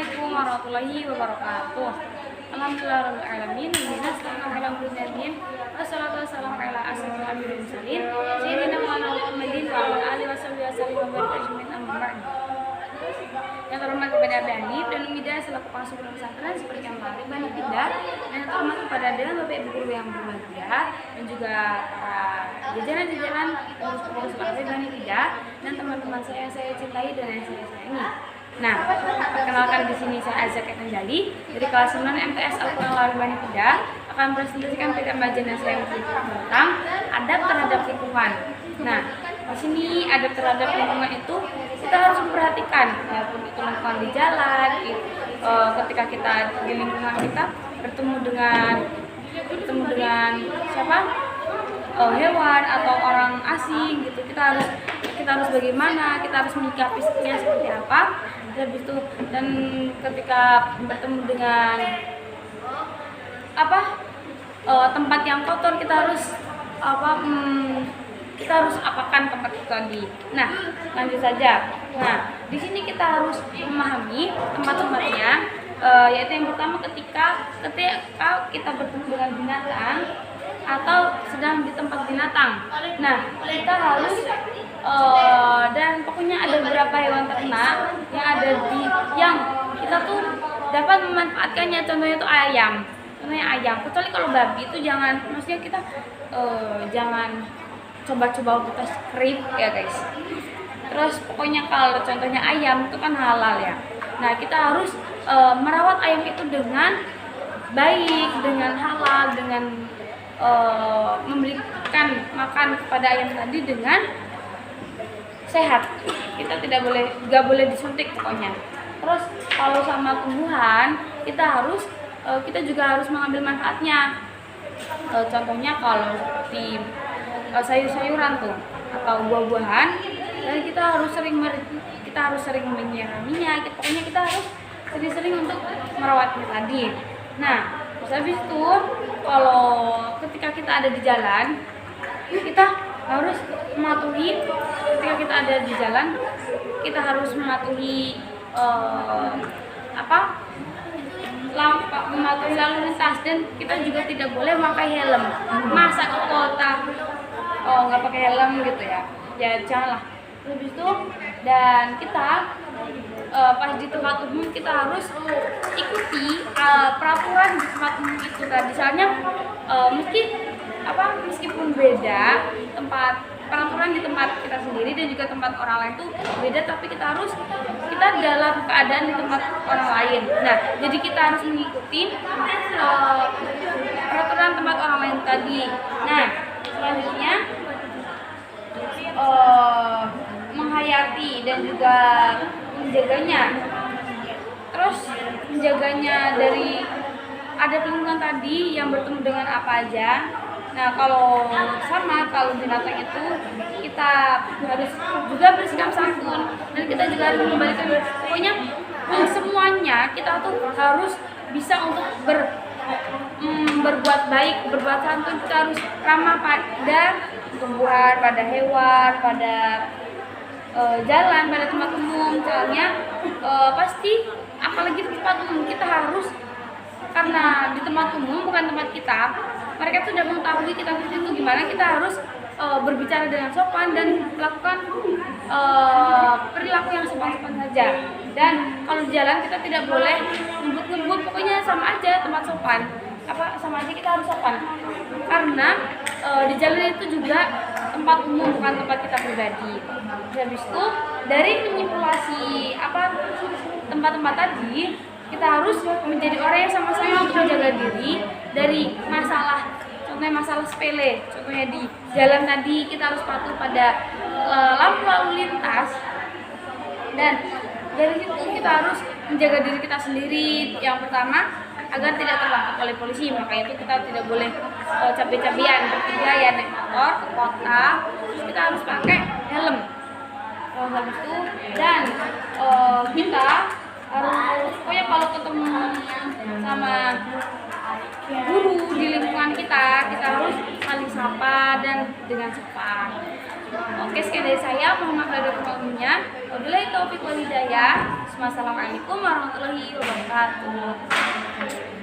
Assalamualaikum warahmatullahi wabarakatuh. Alhamdulillahirobbilalamin. Wassalatu wassalamu ala asyrofil anbiya'i wal mursalin sayyidina Muhammadin wa ala alihi wasallam wa barik ajmain amma ba'd. Yang terhormat kepada Abi Hanif dan Umida selaku pengasuh pesantren seperti yang lalu Bani Tidak, dan yang terhormat kepada dengan Bapak Ibu guru yang berbahagia dan juga para jajaran-jajaran pengurus-pengurus Bani Tidak dan teman-teman saya cintai dan yang saya sayangi. Nah, perkenalkan di sini saya Azza Ketanjali dari kelas 9 MTS Al-Quran Bani Tidak akan presentasikan PTM Majen yang saya tentang adab terhadap lingkungan. Nah, di sini adab terhadap lingkungan itu kita harus memperhatikan, walaupun itu lingkungan di jalan, ketika kita di lingkungan kita bertemu dengan siapa? Hewan atau orang asing gitu, kita harus bagaimana, kita harus menyikapinya seperti apa. Habis itu, dan ketika bertemu dengan tempat yang kotor, kita harus apakan tempat itu tadi. Nah, lanjut saja. Nah, di sini kita harus memahami tempat-tempatnya, yaitu yang pertama ketika kita bertemu dengan binatang atau sedang di tempat binatang. Nah, kita harus dan pokoknya ada beberapa hewan ternak yang kita tuh dapat memanfaatkannya. Contohnya itu ayam. Kecuali kalau babi itu maksudnya kita jangan coba-coba untuk tes krip ya guys. Terus pokoknya kalau contohnya ayam itu kan halal ya. Nah, kita harus merawat ayam itu dengan baik, dengan halal, dengan memberikan makan kepada ayam tadi dengan sehat. Kita nggak boleh disuntik pokoknya. Terus kalau sama tumbuhan kita juga harus mengambil manfaatnya. Contohnya kalau seperti sayur-sayuran tuh atau buah-buahan, dan kita harus sering menyiraminya. Pokoknya kita harus sering-sering untuk merawatnya tadi. Nah, terus habis itu kalau ketika kita ada di jalan, kita harus mematuhi mematuhi lalu lintas, dan kita juga tidak boleh memakai helm. Masa ke kota nggak pakai helm gitu ya janganlah. Habis itu, dan kita pas di tempat umum kita harus ikuti peraturan di tempat umum itu tadi. Soalnya meskipun beda peraturan di tempat kita sendiri dan juga tempat orang lain itu beda, tapi kita dalam keadaan di tempat orang lain. Nah, jadi kita harus mengikuti peraturan tempat orang lain tadi. Nah, selanjutnya menghayati dan juga menjaganya. Terus menjaganya dari ada lingkungan tadi yang bertemu dengan apa aja. Nah, kalau binatang itu kita harus juga bersikap santun, dan kita juga harus mengembalikan. Pokoknya semuanya kita tuh harus bisa untuk berbuat baik, berbuat santun. Kita harus ramah pada tumbuhan, pada hewan, pada jalan, pada tempat umum. Soalnya pasti apalagi di tempat umum kita harus, karena di tempat umum bukan tempat kita, mereka sudah mengetahui kita di situ gimana. Kita harus berbicara dengan sopan dan melakukan perilaku yang sopan-sopan saja. Dan kalau di jalan kita tidak boleh ngebut-ngebut, pokoknya sama aja tempat sopan. Sama aja kita harus sopan. Karena di jalan itu juga tempat umum, bukan tempat kita pribadi. Habis itu, dari manipulasi tempat-tempat tadi, kita harus menjadi orang yang sama-sama untuk menjaga diri dari contohnya masalah sepele. Contohnya di jalan tadi kita harus patuh pada lampu lalu lintas, dan dari situ kita harus menjaga diri kita sendiri. Yang pertama, agar tidak tertangkap oleh polisi. Makanya itu kita tidak boleh cabai-cabian bertiga ya naik motor ke kota. Terus kita harus pakai helm. Habis itu, dan kita harus, pokoknya kalau ketemu sama guru di lingkungan kita harus saling sapa dan dengan sopan. Oke, sekian dari saya. Mohon maaf lahir dan batinnya. Wabillahi taufiq wal hidayah. Wassalamualaikum warahmatullahi wabarakatuh.